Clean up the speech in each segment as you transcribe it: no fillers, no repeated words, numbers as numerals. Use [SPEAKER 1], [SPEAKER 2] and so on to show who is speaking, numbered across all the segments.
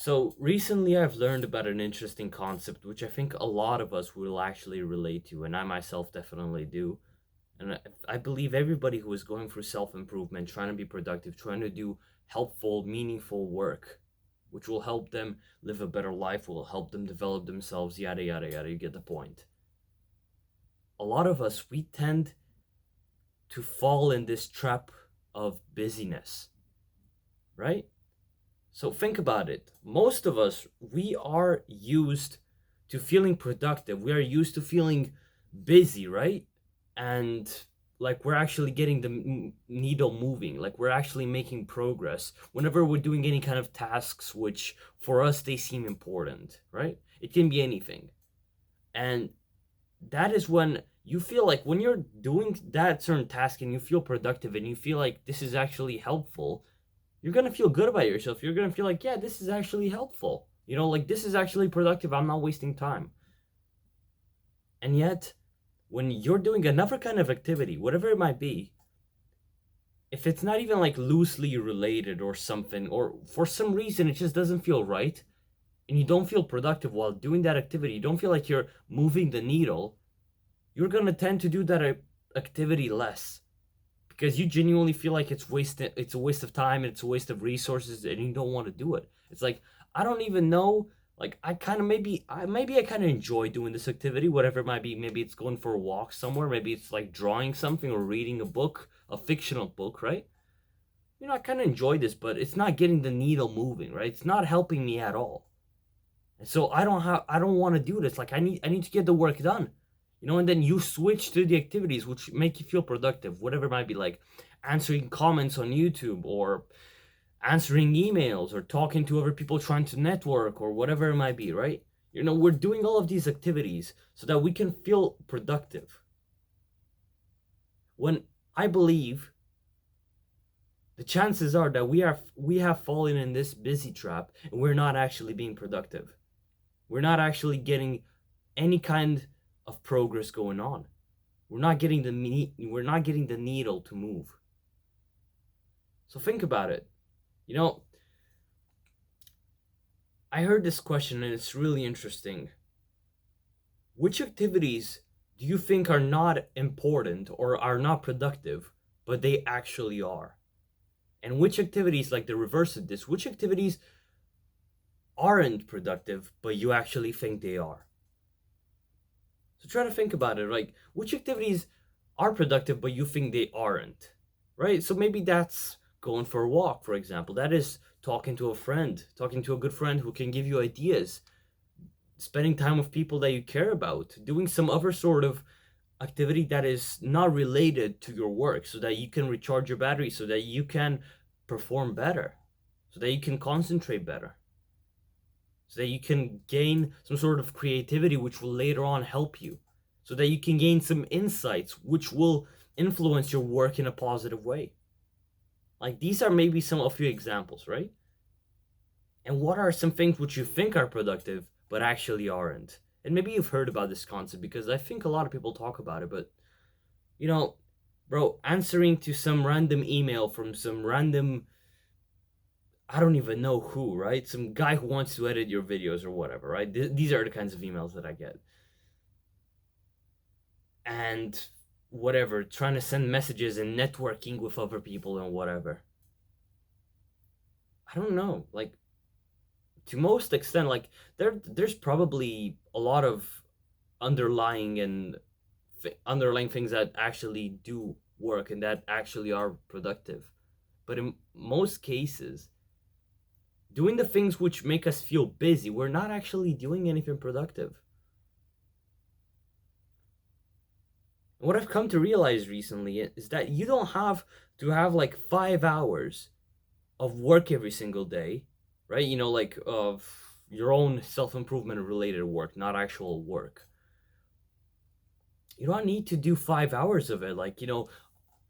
[SPEAKER 1] So recently I've learned about an interesting concept which I think a lot of us will actually relate to, and I myself definitely do. And I believe everybody who is going through self-improvement, trying to be productive, trying to do helpful, meaningful work, which will help them live a better life, will help them develop themselves, yada yada yada, you get the point. A lot of us, we tend to fall in this trap of busyness, right? So think about it. Most of us, we are used to feeling productive. We are used to feeling busy, right? And like we're actually getting the needle moving, like we're actually making progress whenever we're doing any kind of tasks which for us they seem important, right? It can be anything. And that is when you feel like when you're doing that certain task and you feel productive and you feel like this is actually helpful, you're gonna feel good about yourself. You're gonna feel like, yeah, this is actually helpful. Like this is actually productive. I'm not wasting time. And yet, when you're doing another kind of activity, whatever it might be, if it's not even like loosely related or something, or for some reason it just doesn't feel right, and you don't feel productive while doing that activity, you don't feel like you're moving the needle, you're gonna tend to do that activity less because you genuinely feel like it's a waste of time, and it's a waste of resources, and you don't want to do it. It's like I don't even know, like I kind of maybe I kind of enjoy doing this activity, whatever it might be. Maybe it's going for a walk somewhere, maybe it's like drawing something or reading a book, a fictional book, right? I kind of enjoy this, but it's not getting the needle moving, right? It's not helping me at all. And so I don't want to do this. Like I need to get the work done. And then you switch to the activities which make you feel productive, whatever it might be, like answering comments on YouTube, or answering emails, or talking to other people trying to network, or whatever it might be, right? We're doing all of these activities so that we can feel productive. When I believe the chances are that we have fallen in this busy trap and we're not actually being productive. We're not actually getting any kind of progress going on. We're not getting the needle to move. So think about it. You know, I heard this question and it's really interesting. Which activities do you think are not important or are not productive, but they actually are? And which activities, like the reverse of this, which activities aren't productive, but you actually think they are? So try to think about it. Like, which activities are productive, but you think they aren't, right? So maybe that's going for a walk, for example. That is talking to a friend, talking to a good friend who can give you ideas, spending time with people that you care about, doing some other sort of activity that is not related to your work so that you can recharge your battery, so that you can perform better, so that you can concentrate better, so that you can gain some sort of creativity which will later on help you, so that you can gain some insights which will influence your work in a positive way. Like these are maybe some of few examples, right? And what are some things which you think are productive but actually aren't? And maybe you've heard about this concept because I think a lot of people talk about it, but you know, bro, answering to some random email from some random, I don't even know who, right? Some guy who wants to edit your videos or whatever, right? These are the kinds of emails that I get. And whatever, trying to send messages and networking with other people and whatever. I don't know. Like to most extent, like there's probably a lot of underlying and underlying things that actually do work and that actually are productive. But in most cases, doing the things which make us feel busy, we're not actually doing anything productive. And what I've come to realize recently is that you don't have to have like 5 hours of work every single day, right? Like of your own self improvement related work, not actual work. You don't need to do 5 hours of it. Like,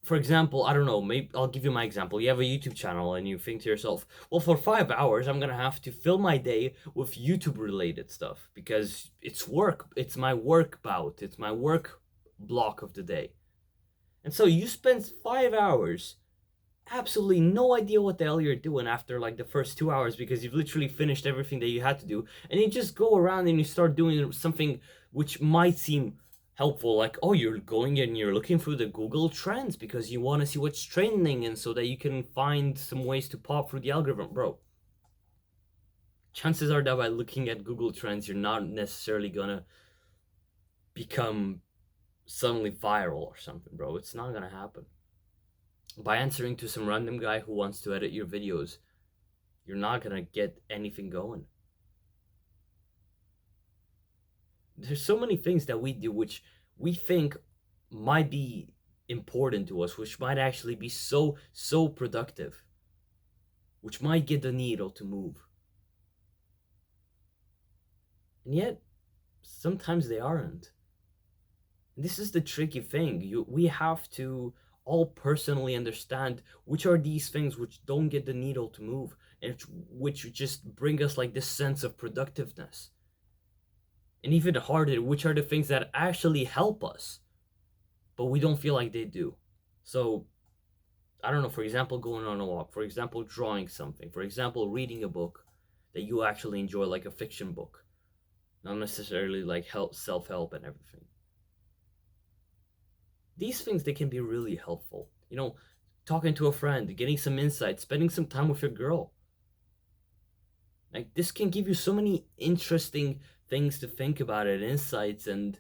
[SPEAKER 1] for example, I don't know, maybe I'll give you my example. You have a YouTube channel and you think to yourself, well, for 5 hours, I'm gonna have to fill my day with YouTube related stuff because it's work. It's my work bout. It's my work block of the day. And so you spend 5 hours absolutely no idea what the hell you're doing after like the first 2 hours because you've literally finished everything that you had to do, and you just go around and you start doing something which might seem helpful, like, oh, you're going and you're looking through the Google Trends because you want to see what's trending, and so that you can find some ways to pop through the algorithm. Bro, chances are that by looking at Google Trends, you're not necessarily gonna become suddenly viral or something, bro. It's not gonna happen. By answering to some random guy who wants to edit your videos, you're not gonna get anything going. There's so many things that we do which we think might be important to us, which might actually be so productive, which might get the needle to move. And yet, sometimes they aren't. This is the tricky thing. We have to all personally understand which are these things which don't get the needle to move, and which just bring us like this sense of productiveness. And even harder, which are the things that actually help us, but we don't feel like they do. So, I don't know, for example, going on a walk, for example, drawing something, for example, reading a book that you actually enjoy, like a fiction book, not necessarily like help, self-help and everything. These things, they can be really helpful. Talking to a friend, getting some insight, spending some time with your girl. Like, this can give you so many interesting things to think about and insights, and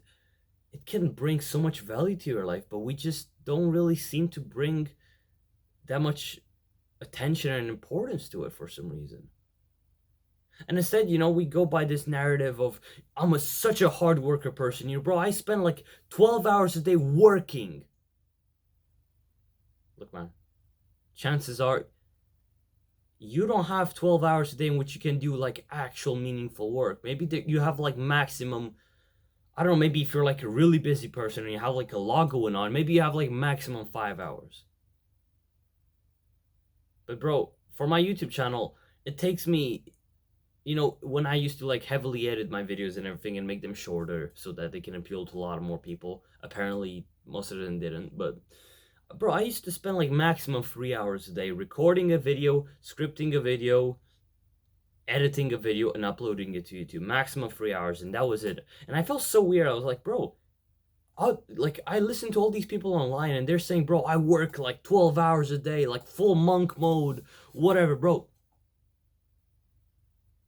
[SPEAKER 1] it can bring so much value to your life, but we just don't really seem to bring that much attention and importance to it for some reason. And instead, we go by this narrative of, I'm such a hard worker person. Bro, I spend like 12 hours a day working. Look, man, chances are you don't have 12 hours a day in which you can do like actual meaningful work. Maybe you have like maximum, I don't know, maybe if you're like a really busy person and you have like a lot going on, maybe you have like maximum 5 hours. But bro, for my YouTube channel, it takes me, when I used to like heavily edit my videos and everything and make them shorter so that they can appeal to a lot more people. Apparently, most of them didn't, but bro, I used to spend like maximum 3 hours a day recording a video, scripting a video, editing a video, and uploading it to YouTube. Maximum 3 hours, and that was it. And I felt so weird. I was like, bro, I listen to all these people online, and they're saying, bro, I work like 12 hours a day, like full monk mode, whatever, bro.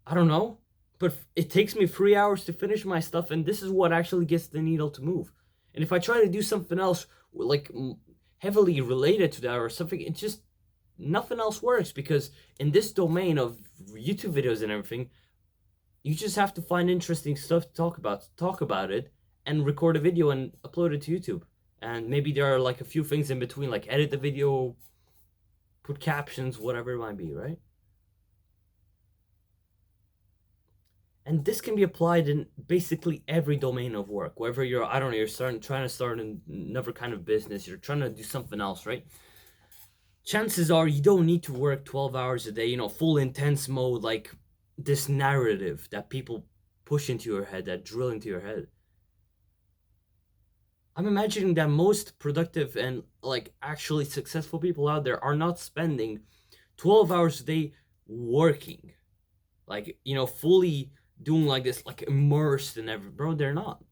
[SPEAKER 1] I don't know, but it takes me 3 hours to finish my stuff, and this is what actually gets the needle to move. And if I try to do something else, like heavily related to that or something, it just, nothing else works, because in this domain of YouTube videos and everything, you just have to find interesting stuff to talk about it, and record a video and upload it to YouTube. And maybe there are like a few things in between, like edit the video, put captions, whatever it might be, right? And this can be applied in basically every domain of work. Whether you're, I don't know, you're trying to start another kind of business, you're trying to do something else, right? Chances are you don't need to work 12 hours a day, full intense mode, like this narrative that people push into your head, that drill into your head. I'm imagining that most productive and like actually successful people out there are not spending 12 hours a day working, like, fully doing like this, like immersed in every, bro, they're not.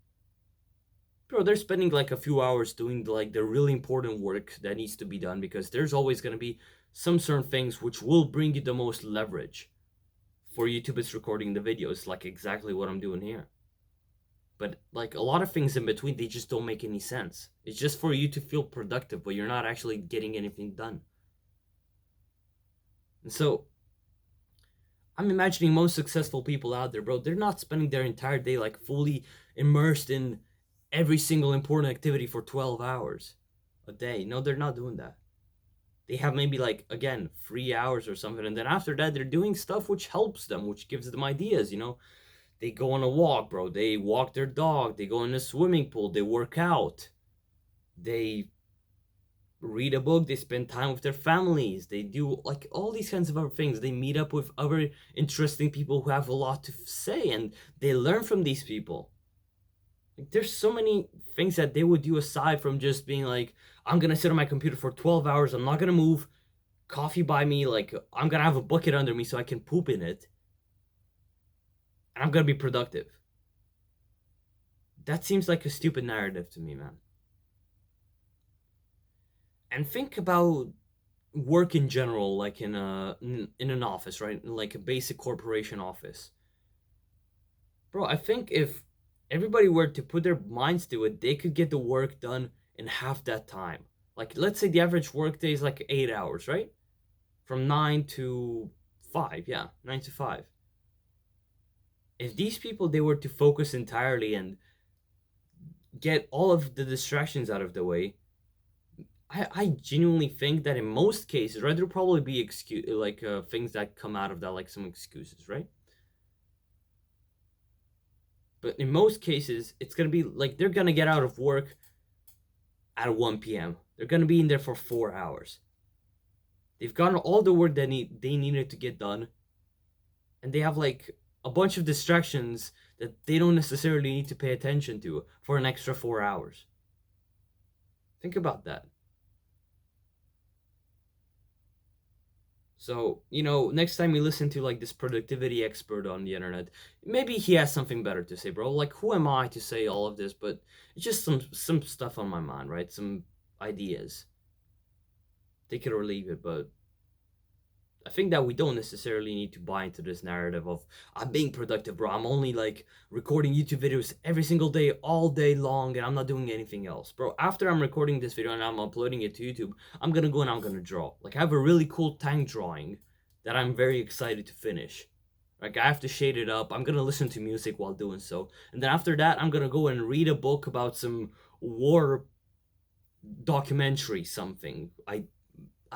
[SPEAKER 1] Bro, they're spending like a few hours doing like the really important work that needs to be done, because there's always going to be some certain things which will bring you the most leverage. For YouTube, it's recording the videos, like exactly what I'm doing here. But like a lot of things in between, they just don't make any sense. It's just for you to feel productive, but you're not actually getting anything done. And so I'm imagining most successful people out there, bro, they're not spending their entire day like fully immersed in every single important activity for 12 hours a day. No, they're not doing that. They have maybe like, again, 3 hours or something, and then after that they're doing stuff which helps them, which gives them ideas. They go on a walk, bro, they walk their dog, they go in a swimming pool, they work out, they read a book, they spend time with their families, they do like all these kinds of other things, they meet up with other interesting people who have a lot to say, and they learn from these people. Like, there's so many things that they would do aside from just being like, I'm gonna sit on my computer for 12 hours, I'm not gonna move, coffee by me, like I'm gonna have a bucket under me so I can poop in it, and I'm gonna be productive. That seems like a stupid narrative to me, man. And think about work in general, like in an office, right? Like a basic corporation office. Bro, I think if everybody were to put their minds to it, they could get the work done in half that time. Like, let's say the average work day is like 8 hours, right? From 9 to 5, yeah, 9 to 5. If these people they were to focus entirely and get all of the distractions out of the way, I genuinely think that in most cases, right, there'll probably be things that come out of that, like some excuses, right? But in most cases, it's gonna be like they're gonna get out of work at 1 p.m. They're gonna be in there for 4 hours. They've gotten all the work they needed to get done, and they have like a bunch of distractions that they don't necessarily need to pay attention to for an extra 4 hours. Think about that. So, next time you listen to like this productivity expert on the internet, maybe he has something better to say, bro. Like, who am I to say all of this? But it's just some stuff on my mind, right? Some ideas. Take it or leave it, but I think that we don't necessarily need to buy into this narrative of I'm being productive, bro. I'm only like recording YouTube videos every single day, all day long, and I'm not doing anything else, bro. After I'm recording this video and I'm uploading it to YouTube, I'm gonna go and I'm gonna draw. Like, I have a really cool tank drawing that I'm very excited to finish. Like, I have to shade it up. I'm gonna listen to music while doing so, and then after that, I'm gonna go and read a book about some war documentary, something.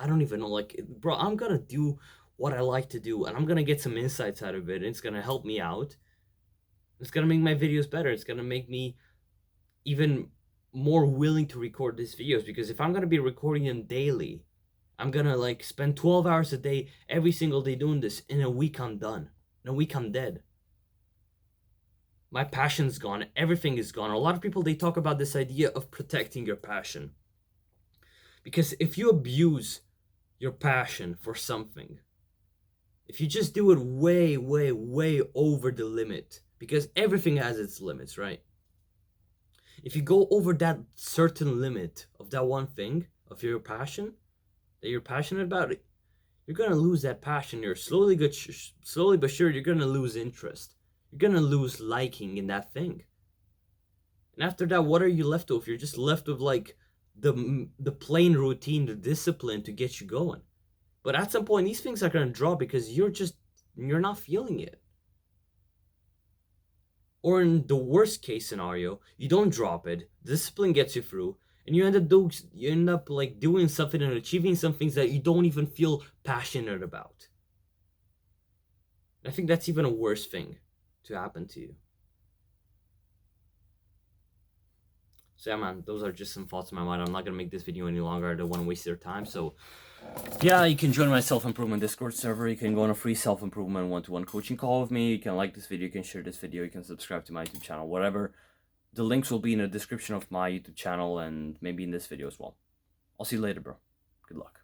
[SPEAKER 1] I don't even know, like, bro, I'm gonna do what I like to do, and I'm gonna get some insights out of it, and it's gonna help me out. It's gonna make my videos better. It's gonna make me even more willing to record these videos, because if I'm gonna be recording them daily, I'm gonna like spend 12 hours a day, every single day doing this. In a week, I'm done. In a week, I'm dead. My passion's gone. Everything is gone. A lot of people, they talk about this idea of protecting your passion. Because if you abuse your passion for something, if you just do it way, way, way over the limit, because everything has its limits, right? If you go over that certain limit of that one thing, of your passion, that you're passionate about, you're gonna lose that passion. You're slowly but sure, you're gonna lose interest. You're gonna lose liking in that thing. And after that, what are you left with? You're just left with like the plain routine, the discipline to get you going. But at some point, these things are gonna drop because you're not feeling it. Or in the worst case scenario, you don't drop it, discipline gets you through, and you end up like doing something and achieving some things that you don't even feel passionate about. I think that's even a worse thing to happen to you. So yeah, man, those are just some thoughts in my mind. I'm not gonna make this video any longer. I don't want to waste your time. So yeah, you can join my self-improvement Discord server. You can go on a free self-improvement one-to-one coaching call with me. You can like this video, you can share this video, you can subscribe to my YouTube channel, whatever. The links will be in the description of my YouTube channel and maybe in this video as well. I'll see you later, bro. Good luck.